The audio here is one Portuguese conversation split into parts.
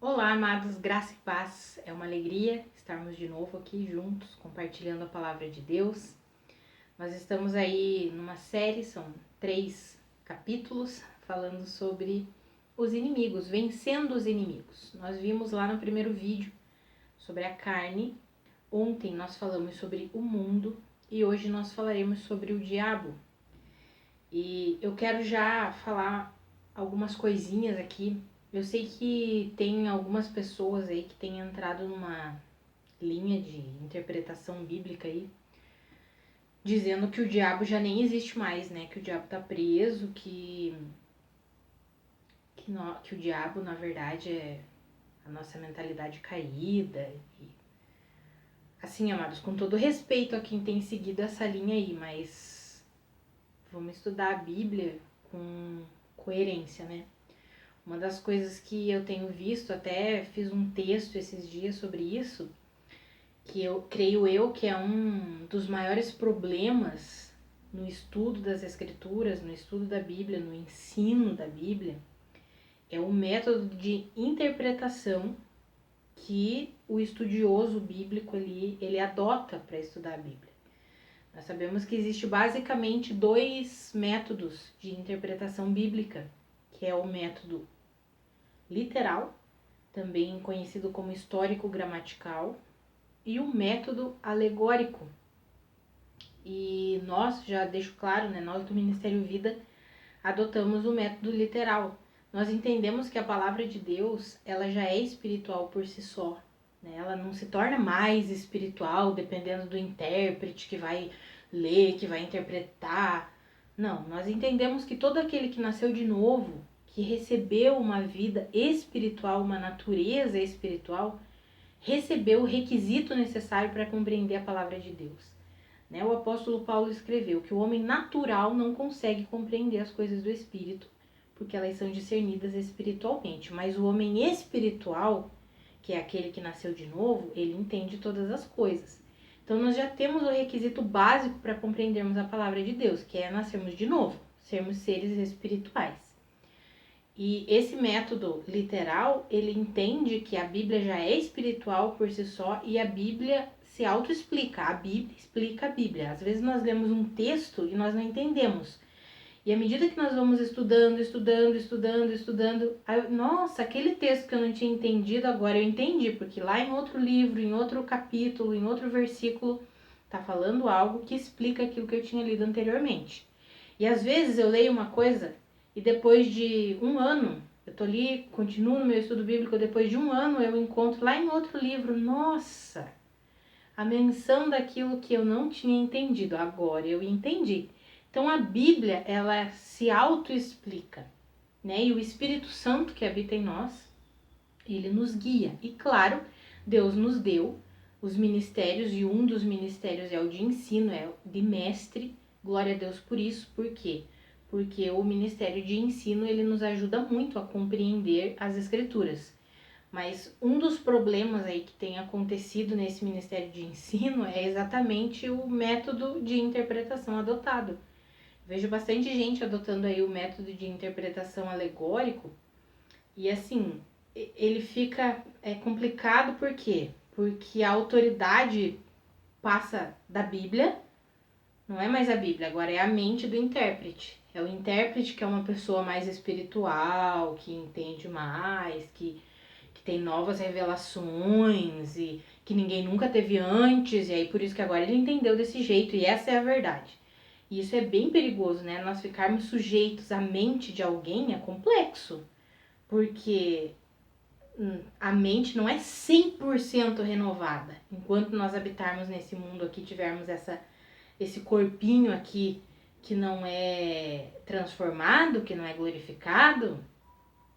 Olá, amados, graça e paz. É uma alegria estarmos de novo aqui juntos, compartilhando a palavra de Deus. Nós estamos aí numa série, são 3 capítulos, falando sobre os inimigos, vencendo os inimigos. Nós vimos lá no primeiro vídeo sobre a carne, ontem nós falamos sobre o mundo e hoje nós falaremos sobre o diabo. E eu quero já falar algumas coisinhas aqui. Eu sei que tem algumas pessoas aí que têm entrado numa linha de interpretação bíblica aí, dizendo que o diabo já nem existe mais, né? Que o diabo tá preso, que o diabo, na verdade, é a nossa mentalidade caída. E, assim, amados, com todo respeito a quem tem seguido essa linha aí, mas vamos estudar a Bíblia com coerência, né? Uma das coisas que eu tenho visto, até fiz um texto esses dias sobre isso, que eu creio que é um dos maiores problemas no estudo das Escrituras, no estudo da Bíblia, no ensino da Bíblia, é o método de interpretação que o estudioso bíblico ele adota para estudar a Bíblia. Nós sabemos que existe basicamente 2 métodos de interpretação bíblica, que é o método literal, também conhecido como histórico-gramatical, e o método alegórico. E nós, já deixo claro, né, nós do Ministério Vida adotamos o método literal. Nós entendemos que a palavra de Deus, ela já é espiritual por si só, né? Ela não se torna mais espiritual dependendo do intérprete que vai ler, que vai interpretar. Não, nós entendemos que todo aquele que nasceu de novo, que recebeu uma vida espiritual, uma natureza espiritual, recebeu o requisito necessário para compreender a palavra de Deus. Né? O apóstolo Paulo escreveu que o homem natural não consegue compreender as coisas do Espírito, porque elas são discernidas espiritualmente. Mas o homem espiritual, que é aquele que nasceu de novo, ele entende todas as coisas. Então nós já temos o requisito básico para compreendermos a palavra de Deus, que é nascermos de novo, sermos seres espirituais. E esse método literal, ele entende que a Bíblia já é espiritual por si só e a Bíblia se auto-explica. A Bíblia explica a Bíblia. Às vezes nós lemos um texto e nós não entendemos. E à medida que nós vamos estudando, nossa, aquele texto que eu não tinha entendido, agora eu entendi, porque lá em outro livro, em outro capítulo, em outro versículo, tá falando algo que explica aquilo que eu tinha lido anteriormente. E às vezes eu leio uma coisa e depois de um ano, eu tô ali, continuo no meu estudo bíblico, depois de um ano eu encontro lá em outro livro, nossa, a menção daquilo que eu não tinha entendido, agora eu entendi. Então a Bíblia, ela se auto-explica, né? E o Espírito Santo que habita em nós, ele nos guia. E claro, Deus nos deu os ministérios, e um dos ministérios é o de ensino, é o de mestre. Glória a Deus por isso, por quê? Porque o ministério de ensino, ele nos ajuda muito a compreender as Escrituras. Mas um dos problemas aí que tem acontecido nesse ministério de ensino é exatamente o método de interpretação adotado. Vejo bastante gente adotando aí o método de interpretação alegórico e assim, ele fica complicado por quê? Porque a autoridade passa da Bíblia, não é mais a Bíblia, agora é a mente do intérprete. É o intérprete que é uma pessoa mais espiritual, que entende mais, que tem novas revelações e que ninguém nunca teve antes, e aí por isso que agora ele entendeu desse jeito, e essa é a verdade. E isso é bem perigoso, né? Nós ficarmos sujeitos à mente de alguém é complexo, porque a mente não é 100% renovada. Enquanto nós habitarmos nesse mundo aqui, tivermos esse corpinho aqui que não é transformado, que não é glorificado,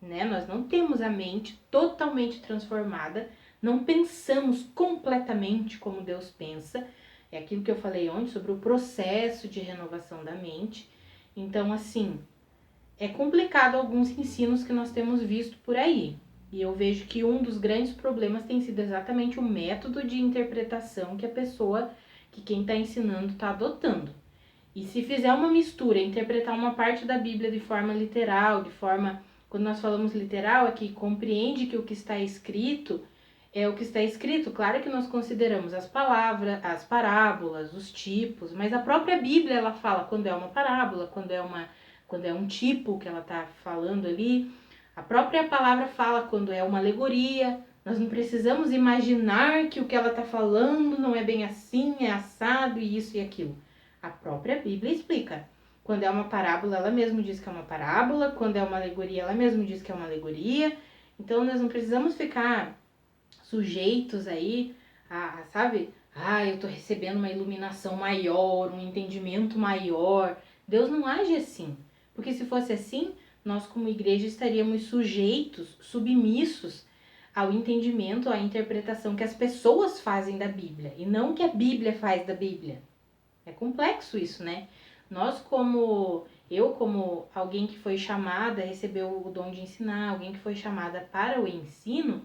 né? Nós não temos a mente totalmente transformada, não pensamos completamente como Deus pensa. É aquilo que eu falei ontem sobre o processo de renovação da mente. Então, assim, é complicado alguns ensinos que nós temos visto por aí. E eu vejo que um dos grandes problemas tem sido exatamente o método de interpretação que quem está ensinando está adotando. E se fizer uma mistura, interpretar uma parte da Bíblia de forma literal, de forma Quando nós falamos literal, é que compreende que o que está escrito é o que está escrito. Claro que nós consideramos as palavras, as parábolas, os tipos, mas a própria Bíblia ela fala quando é uma parábola, quando é um tipo que ela está falando ali. A própria palavra fala quando é uma alegoria. Nós não precisamos imaginar que o que ela está falando não é bem assim, é assado e isso e aquilo. A própria Bíblia explica. Quando é uma parábola, ela mesma diz que é uma parábola. Quando é uma alegoria, ela mesma diz que é uma alegoria. Então, nós não precisamos ficar sujeitos aí sabe? Eu tô recebendo uma iluminação maior, um entendimento maior. Deus não age assim. Porque se fosse assim, nós como igreja estaríamos sujeitos, submissos ao entendimento, à interpretação que as pessoas fazem da Bíblia. E não que a Bíblia faz da Bíblia. É complexo isso, né? Eu como alguém que foi chamada, recebeu o dom de ensinar, alguém que foi chamada para o ensino,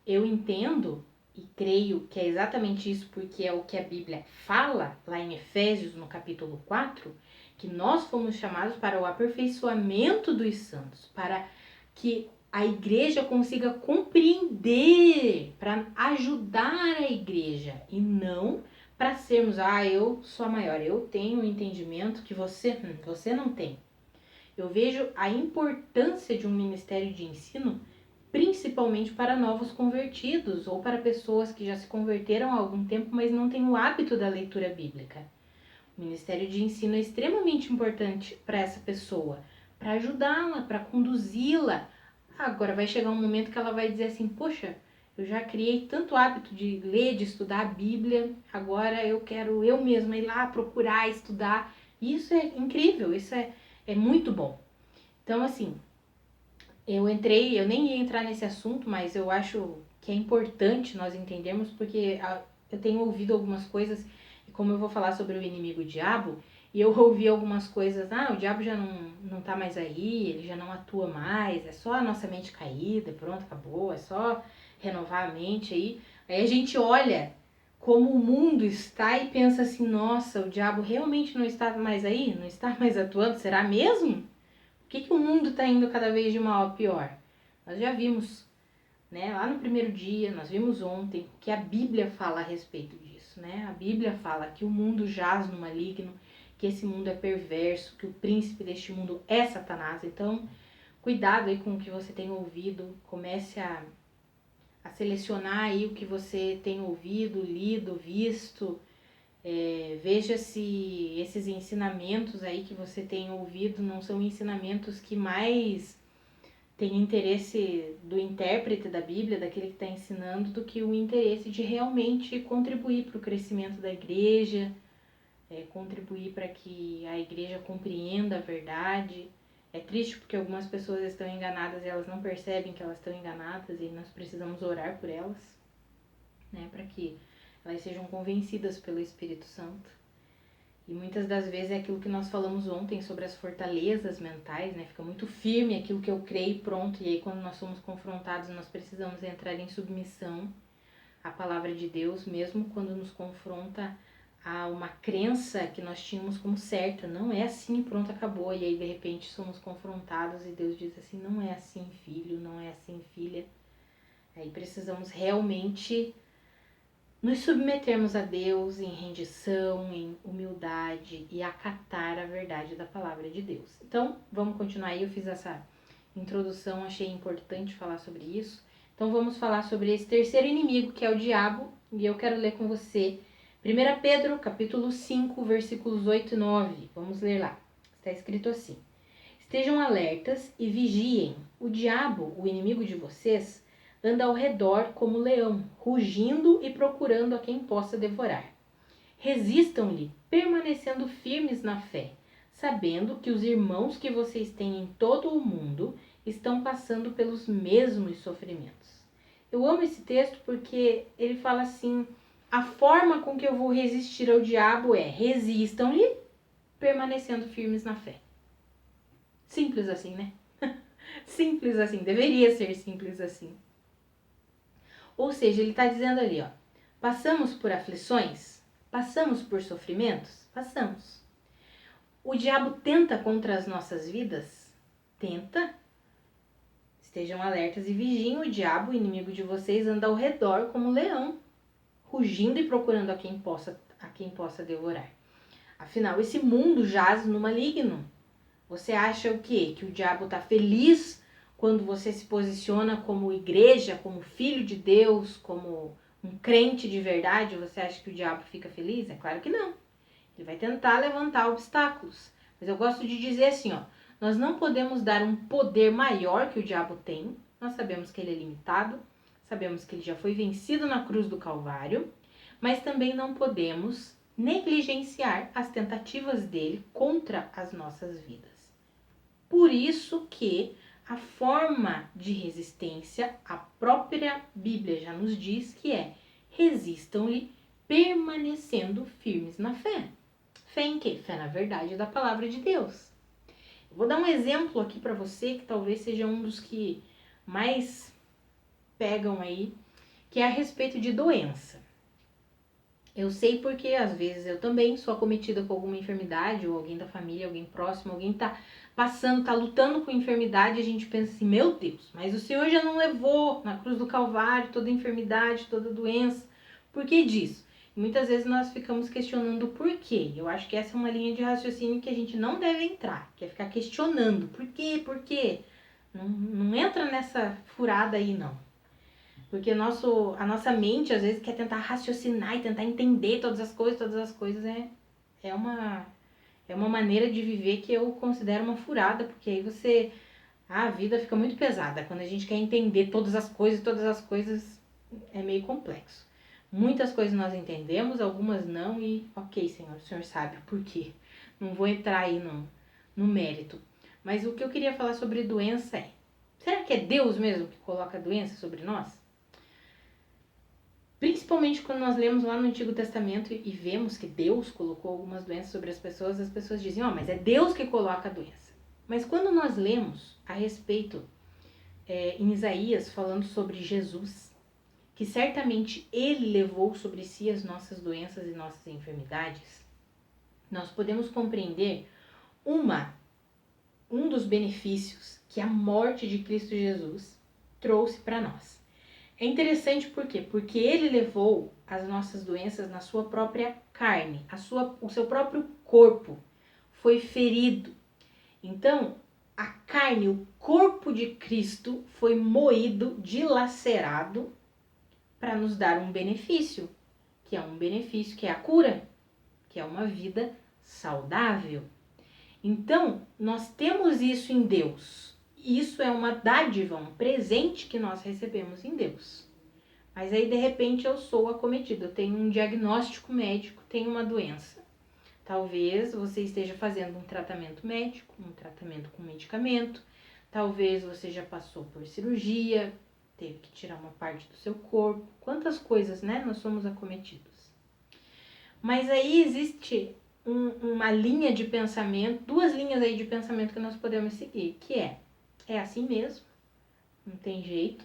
eu entendo e creio que é exatamente isso, porque é o que a Bíblia fala lá em Efésios, no capítulo 4, que nós fomos chamados para o aperfeiçoamento dos santos, para que a igreja consiga compreender, para ajudar a igreja e não para sermos, eu sou a maior, eu tenho um entendimento que você não tem. Eu vejo a importância de um ministério de ensino principalmente para novos convertidos ou para pessoas que já se converteram há algum tempo, mas não têm o hábito da leitura bíblica. O ministério de ensino é extremamente importante para essa pessoa, para ajudá-la, para conduzi-la. Agora vai chegar um momento que ela vai dizer assim, poxa, eu já criei tanto hábito de ler, de estudar a Bíblia, agora eu quero eu mesma ir lá procurar, estudar. Isso é incrível, isso é muito bom. Então, assim, eu nem ia entrar nesse assunto, mas eu acho que é importante nós entendermos, porque eu tenho ouvido algumas coisas, e como eu vou falar sobre o inimigo o diabo, e eu ouvi algumas coisas, o diabo já não tá mais aí, ele já não atua mais, é só a nossa mente caída, pronto, acabou, é só renovar a mente aí. Aí a gente olha como o mundo está e pensa assim, nossa, o diabo realmente não está mais aí? Não está mais atuando? Será mesmo? Por que o mundo está indo cada vez de mal a pior? Nós já vimos, né, lá no primeiro dia, nós vimos ontem, que a Bíblia fala a respeito disso, né? A Bíblia fala que o mundo jaz no maligno, que esse mundo é perverso, que o príncipe deste mundo é Satanás. Então, cuidado aí com o que você tem ouvido, comece a selecionar aí o que você tem ouvido, lido, visto. Veja se esses ensinamentos aí que você tem ouvido não são ensinamentos que mais têm interesse do intérprete da Bíblia, daquele que está ensinando, do que o interesse de realmente contribuir para o crescimento da igreja, contribuir para que a igreja compreenda a verdade. É triste porque algumas pessoas estão enganadas e elas não percebem que elas estão enganadas e nós precisamos orar por elas, né, para que elas sejam convencidas pelo Espírito Santo. E muitas das vezes é aquilo que nós falamos ontem sobre as fortalezas mentais, né? Fica muito firme aquilo que eu creio, pronto. E aí quando nós somos confrontados, nós precisamos entrar em submissão à palavra de Deus, mesmo quando nos confronta a uma crença que nós tínhamos como certa. Não é assim, pronto, acabou. E aí de repente somos confrontados e Deus diz assim, não é assim, filho, não é assim, filha. Aí precisamos realmente nos submetermos a Deus em rendição, em humildade e acatar a verdade da palavra de Deus. Então, vamos continuar aí. Eu fiz essa introdução, achei importante falar sobre isso. Então, vamos falar sobre esse terceiro inimigo, que é o diabo, e eu quero ler com você 1 Pedro, capítulo 5, versículos 8 e 9. Vamos ler lá. Está escrito assim: Estejam alertas e vigiem. O diabo, o inimigo de vocês, anda ao redor como leão, rugindo e procurando a quem possa devorar. Resistam-lhe, permanecendo firmes na fé, sabendo que os irmãos que vocês têm em todo o mundo estão passando pelos mesmos sofrimentos. Eu amo esse texto porque ele fala assim, a forma com que eu vou resistir ao diabo é resistam-lhe, permanecendo firmes na fé. Simples assim, né? Simples assim, deveria ser simples assim. Ou seja, ele está dizendo ali, passamos por aflições? Passamos por sofrimentos? Passamos. O diabo tenta contra as nossas vidas? Tenta. Estejam alertas e vigiem, o diabo, o inimigo de vocês, anda ao redor como um leão, rugindo e procurando a quem possa devorar. Afinal, esse mundo jaz no maligno. Você acha o quê? Que o diabo está feliz quando você se posiciona como igreja, como filho de Deus, como um crente de verdade? Você acha que o diabo fica feliz? É claro que não. Ele vai tentar levantar obstáculos. Mas eu gosto de dizer assim, ó, nós não podemos dar um poder maior que o diabo tem. Nós sabemos que ele é limitado, sabemos que ele já foi vencido na cruz do Calvário, mas também não podemos negligenciar as tentativas dele contra as nossas vidas. Por isso que a forma de resistência, a própria Bíblia já nos diz que é: resistam-lhe permanecendo firmes na fé. Fé em quê? Fé na verdade da palavra de Deus. Eu vou dar um exemplo aqui para você que talvez seja um dos que mais pegam aí, que é a respeito de doença. Eu sei porque às vezes eu também sou acometida com alguma enfermidade, ou alguém da família, alguém próximo, alguém tá passando, tá lutando com enfermidade, e a gente pensa assim, meu Deus, mas o Senhor já não levou na cruz do Calvário toda enfermidade, toda doença, por que disso? E muitas vezes nós ficamos questionando o porquê. Eu acho que essa é uma linha de raciocínio que a gente não deve entrar, que é ficar questionando, por quê? Não entra nessa furada aí não. Porque a nossa mente, às vezes, quer tentar raciocinar e tentar entender todas as coisas é uma maneira de viver que eu considero uma furada, porque aí a vida fica muito pesada. Quando a gente quer entender todas as coisas é meio complexo. Muitas coisas nós entendemos, algumas não, e ok, Senhor, o Senhor sabe por quê. Não vou entrar aí no mérito. Mas o que eu queria falar sobre doença é, será que é Deus mesmo que coloca a doença sobre nós? Principalmente quando nós lemos lá no Antigo Testamento e vemos que Deus colocou algumas doenças sobre as pessoas dizem, mas é Deus que coloca a doença. Mas quando nós lemos a respeito em Isaías falando sobre Jesus, que certamente Ele levou sobre si as nossas doenças e nossas enfermidades, nós podemos compreender um dos benefícios que a morte de Cristo Jesus trouxe para nós. É interessante por quê? Porque ele levou as nossas doenças na sua própria carne, o seu próprio corpo foi ferido. Então, a carne, o corpo de Cristo foi moído, dilacerado para nos dar um benefício, que é a cura, que é uma vida saudável. Então, nós temos isso em Deus. Isso é uma dádiva, um presente que nós recebemos em Deus. Mas aí, de repente, eu sou acometida. Eu tenho um diagnóstico médico, tenho uma doença. Talvez você esteja fazendo um tratamento médico, um tratamento com medicamento. Talvez você já passou por cirurgia, teve que tirar uma parte do seu corpo. Quantas coisas, né? Nós somos acometidos. Mas aí existe uma linha de pensamento, duas linhas aí de pensamento que nós podemos seguir, que é assim mesmo, não tem jeito,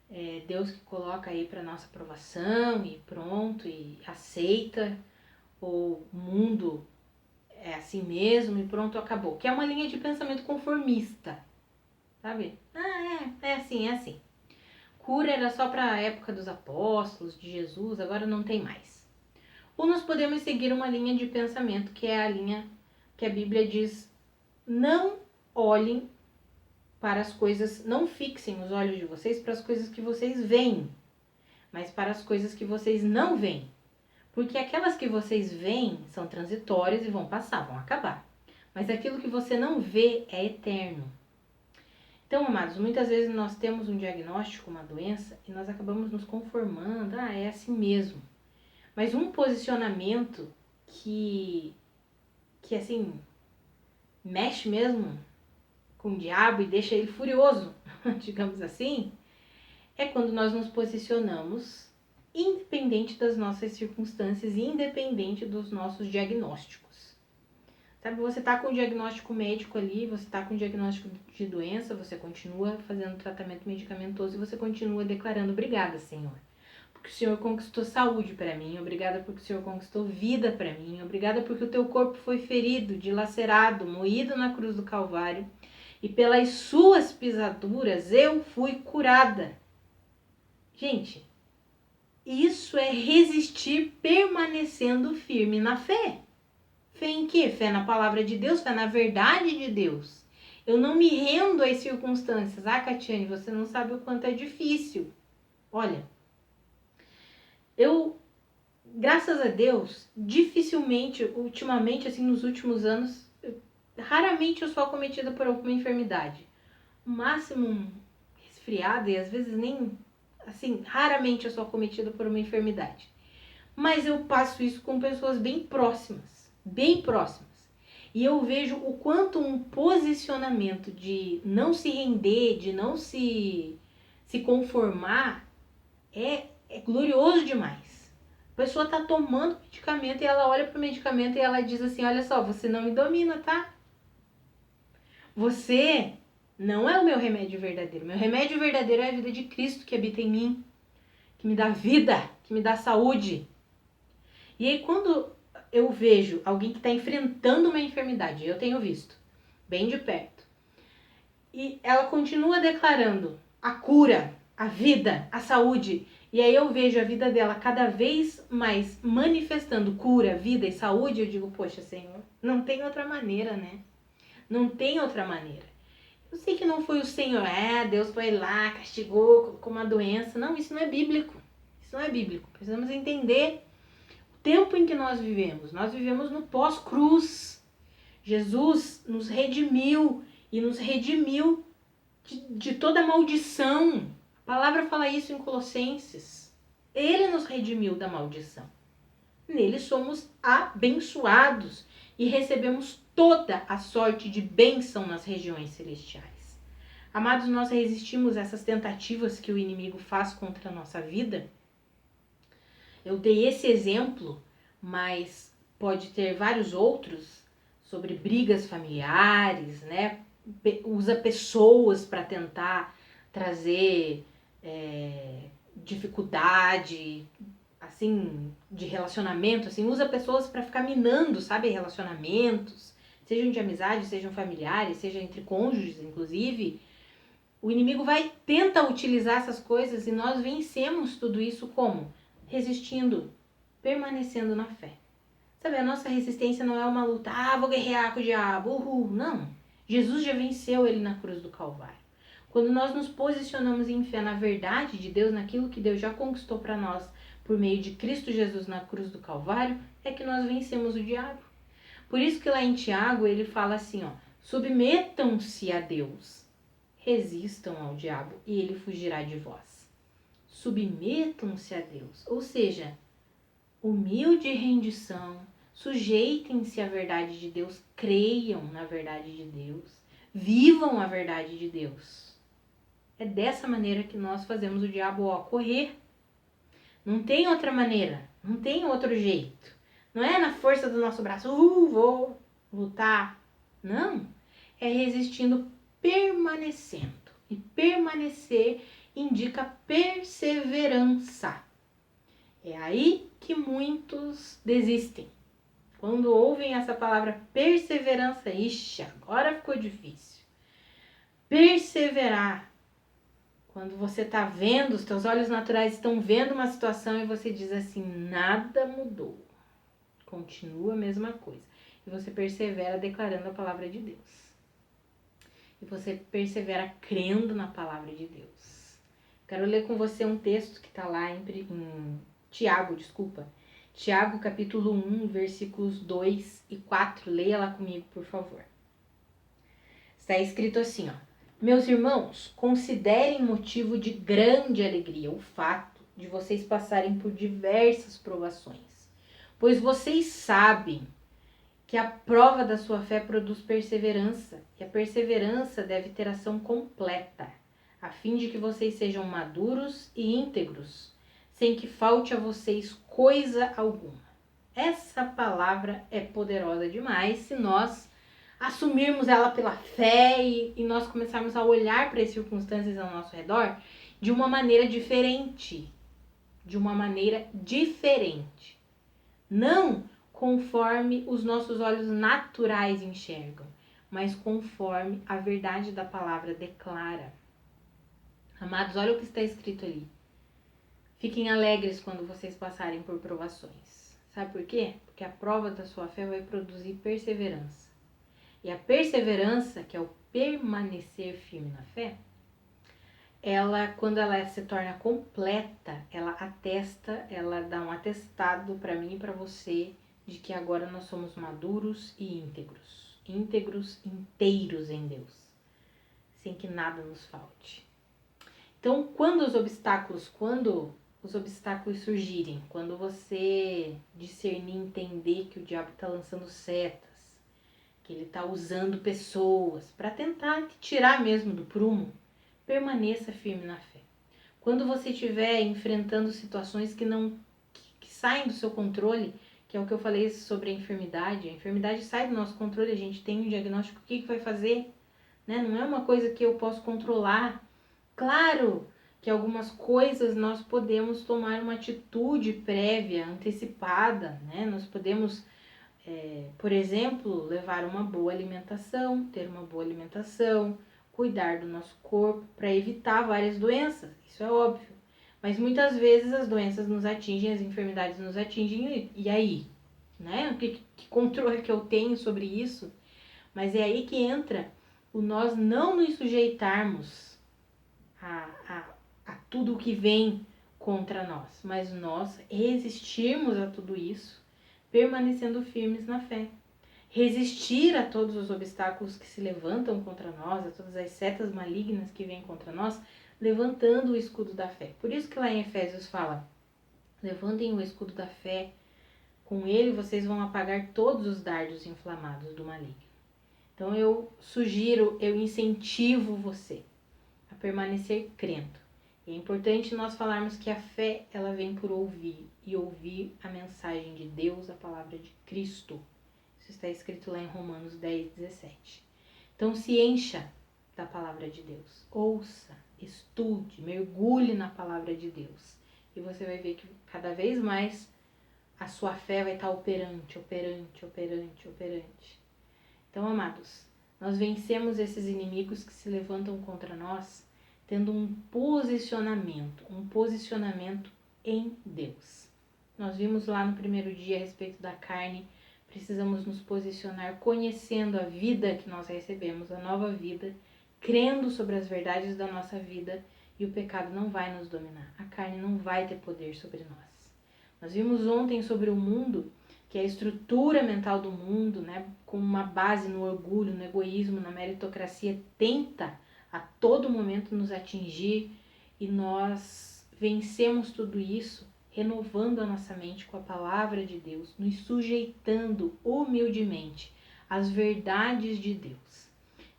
é Deus que coloca aí para nossa aprovação e pronto, e aceita, ou o mundo é assim mesmo e pronto, acabou, que é uma linha de pensamento conformista, sabe? É assim. Cura era só para a época dos apóstolos, de Jesus, agora não tem mais. Ou nós podemos seguir uma linha de pensamento, que é a linha que a Bíblia diz, não olhem para as coisas, não fixem os olhos de vocês para as coisas que vocês veem, mas para as coisas que vocês não veem. Porque aquelas que vocês veem são transitórias e vão passar, vão acabar. Mas aquilo que você não vê é eterno. Então, amados, muitas vezes nós temos um diagnóstico, uma doença, e nós acabamos nos conformando, é assim mesmo. Mas um posicionamento que assim, mexe mesmo com o diabo e deixa ele furioso, digamos assim, é quando nós nos posicionamos independente das nossas circunstâncias e independente dos nossos diagnósticos. Sabe, você tá com o diagnóstico médico ali, você tá com o diagnóstico de doença, você continua fazendo tratamento medicamentoso e você continua declarando, obrigada, Senhor. Porque o Senhor conquistou saúde para mim, obrigada porque o Senhor conquistou vida para mim, obrigada porque o teu corpo foi ferido, dilacerado, moído na cruz do Calvário, e pelas suas pisaduras eu fui curada. Gente, isso é resistir permanecendo firme na fé. Fé em quê? Fé na palavra de Deus, fé na verdade de Deus. Eu não me rendo às circunstâncias. Ah, Catiane, você não sabe o quanto é difícil. Olha, eu, graças a Deus, dificilmente, ultimamente, assim, nos últimos anos, raramente eu sou acometida por alguma enfermidade. O máximo um resfriado e às vezes nem, assim, raramente eu sou acometida por uma enfermidade. Mas eu passo isso com pessoas bem próximas, bem próximas. E eu vejo o quanto um posicionamento de não se render, de não se conformar, é glorioso demais. A pessoa tá tomando medicamento e ela olha pro medicamento e ela diz assim, olha só, você não me domina, tá? Você não é o meu remédio verdadeiro. Meu remédio verdadeiro é a vida de Cristo que habita em mim, que me dá vida, que me dá saúde. E aí quando eu vejo alguém que está enfrentando uma enfermidade, eu tenho visto, bem de perto, e ela continua declarando a cura, a vida, a saúde, e aí eu vejo a vida dela cada vez mais manifestando cura, vida e saúde, eu digo, poxa, Senhor, não tem outra maneira, né? Não tem outra maneira. Eu sei que não foi o Senhor, Deus foi lá, castigou com uma doença. Não, isso não é bíblico. Isso não é bíblico. Precisamos entender o tempo em que nós vivemos. Nós vivemos no pós-cruz. Jesus nos redimiu e nos redimiu de toda maldição. A palavra fala isso em Colossenses. Ele nos redimiu da maldição. Nele somos abençoados e recebemos toda a sorte de bênção nas regiões celestiais. Amados, nós resistimos a essas tentativas que o inimigo faz contra a nossa vida. Eu dei esse exemplo, mas pode ter vários outros, sobre brigas familiares, né? Usa pessoas para tentar trazer dificuldade, assim, de relacionamento, assim, usa pessoas para ficar minando, sabe, relacionamentos, sejam de amizade, sejam familiares, seja entre cônjuges, inclusive. O inimigo tenta utilizar essas coisas e nós vencemos tudo isso como? Resistindo, permanecendo na fé. Sabe, a nossa resistência não é uma luta, vou guerrear com o diabo, não. Jesus já venceu ele na cruz do Calvário. Quando nós nos posicionamos em fé na verdade de Deus, naquilo que Deus já conquistou para nós, por meio de Cristo Jesus na cruz do Calvário, é que nós vencemos o diabo. Por isso que lá em Tiago ele fala assim, submetam-se a Deus, resistam ao diabo e ele fugirá de vós. Submetam-se a Deus, ou seja, humilde rendição, sujeitem-se à verdade de Deus, creiam na verdade de Deus, vivam a verdade de Deus. É dessa maneira que nós fazemos o diabo correr. Não tem outra maneira, não tem outro jeito. Não é na força do nosso braço, vou lutar. Não, é resistindo, permanecendo. E permanecer indica perseverança. É aí que muitos desistem. Quando ouvem essa palavra perseverança, agora ficou difícil. Perseverar. Quando você está vendo, os teus olhos naturais estão vendo uma situação e você diz assim, nada mudou. Continua a mesma coisa. E você persevera declarando a palavra de Deus. E você persevera crendo na palavra de Deus. Quero ler com você um texto que está lá em Tiago, Tiago capítulo 1, versículos 2 e 4. Leia lá comigo, por favor. Está escrito assim, meus irmãos, considerem motivo de grande alegria o fato de vocês passarem por diversas provações, pois vocês sabem que a prova da sua fé produz perseverança, e a perseverança deve ter ação completa, a fim de que vocês sejam maduros e íntegros, sem que falte a vocês coisa alguma. Essa palavra é poderosa demais se nós assumirmos ela pela fé e nós começarmos a olhar para as circunstâncias ao nosso redor de uma maneira diferente. Não conforme os nossos olhos naturais enxergam, mas conforme a verdade da palavra declara. Amados, olha o que está escrito ali. Fiquem alegres quando vocês passarem por provações. Sabe por quê? Porque a prova da sua fé vai produzir perseverança. E a perseverança, que é o permanecer firme na fé, quando ela se torna completa, ela atesta, ela dá um atestado para mim e para você de que agora nós somos maduros e íntegros. Íntegros, inteiros em Deus, sem que nada nos falte. Então, quando os obstáculos surgirem, quando você discernir, entender que o diabo está lançando setas, que ele está usando pessoas para tentar te tirar mesmo do prumo, permaneça firme na fé. Quando você estiver enfrentando situações que saem do seu controle, que é o que eu falei sobre a enfermidade sai do nosso controle, a gente tem um diagnóstico, o que vai fazer? Né? Não é uma coisa que eu posso controlar. Claro que algumas coisas nós podemos tomar uma atitude prévia, antecipada, né? Nós podemos, por exemplo, levar uma boa alimentação, ter uma boa alimentação, cuidar do nosso corpo para evitar várias doenças, isso é óbvio. Mas muitas vezes as doenças nos atingem, as enfermidades nos atingem, e aí? Né? Que controle que eu tenho sobre isso? Mas é aí que entra o nós não nos sujeitarmos a tudo o que vem contra nós, mas nós resistirmos a tudo isso, permanecendo firmes na fé. Resistir a todos os obstáculos que se levantam contra nós, a todas as setas malignas que vêm contra nós, levantando o escudo da fé. Por isso que lá em Efésios fala, levantem o escudo da fé, com ele vocês vão apagar todos os dardos inflamados do maligno. Então eu sugiro, eu incentivo você a permanecer crendo. E é importante nós falarmos que a fé, ela vem por ouvir, e ouvir a mensagem de Deus, a palavra de Cristo. Isso está escrito lá em Romanos 10:17. Então se encha da palavra de Deus. Ouça, estude, mergulhe na palavra de Deus. E você vai ver que cada vez mais a sua fé vai estar operante. Então, amados, nós vencemos esses inimigos que se levantam contra nós tendo um posicionamento em Deus. Nós vimos lá no primeiro dia a respeito da carne, precisamos nos posicionar conhecendo a vida que nós recebemos, a nova vida, crendo sobre as verdades da nossa vida, e o pecado não vai nos dominar, a carne não vai ter poder sobre nós. Nós vimos ontem sobre o mundo, que é a estrutura mental do mundo, né, com uma base no orgulho, no egoísmo, na meritocracia, tenta a todo momento nos atingir, e nós vencemos tudo isso renovando a nossa mente com a palavra de Deus, nos sujeitando humildemente às verdades de Deus.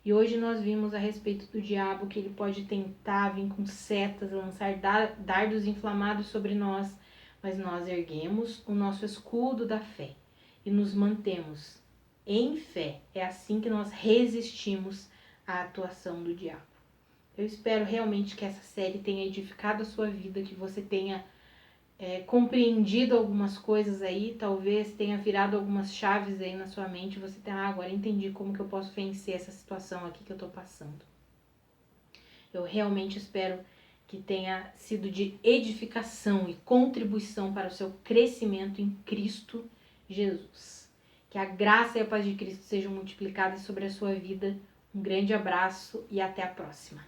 E hoje nós vimos a respeito do diabo, que ele pode tentar vir com setas, lançar dardos inflamados sobre nós, mas nós erguemos o nosso escudo da fé e nos mantemos em fé. É assim que nós resistimos à atuação do diabo. Eu espero realmente que essa série tenha edificado a sua vida, que você tenha compreendido algumas coisas aí, talvez tenha virado algumas chaves aí na sua mente, você tenha, agora entendi como que eu posso vencer essa situação aqui que eu tô passando. Eu realmente espero que tenha sido de edificação e contribuição para o seu crescimento em Cristo Jesus. Que a graça e a paz de Cristo sejam multiplicadas sobre a sua vida. Um grande abraço e até a próxima.